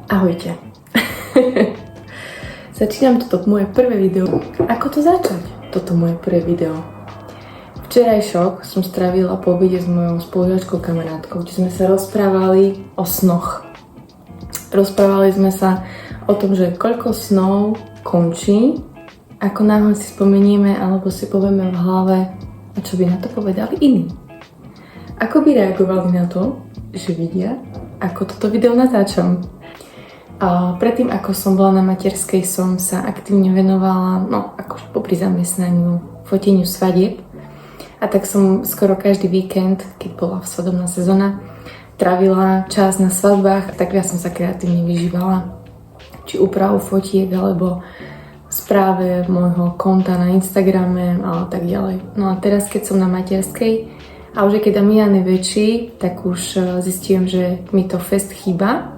Ahojte. Začínam toto moje prvé video. Ako to začať? Toto moje prvé video. Včerajšok som strávila po obede s mojou spolužiačkou kamarátkou, kde sme sa rozprávali o snoch. Rozprávali sme sa o tom, že koľko snov končí, ako náhle si spomenieme alebo si povieme v hlave, a čo by na to povedali iní. Ako by reagovali na to, že vidia, ako toto video natáčam. A predtým, ako som bola na materskej, som sa aktívne venovala, akože popri zamestnaniu, foteniu svadieb. A tak som skoro každý víkend, keď bola svadobná sezóna, trávila čas na svadbách, tak ja som sa kreatívne vyžívala. Či úpravu fotiek, alebo správe môjho konta na Instagrame, ale tak ďalej. No a teraz, keď som na materskej, a už keď Damian je väčší, tak už zistujem, že mi to fest chýba.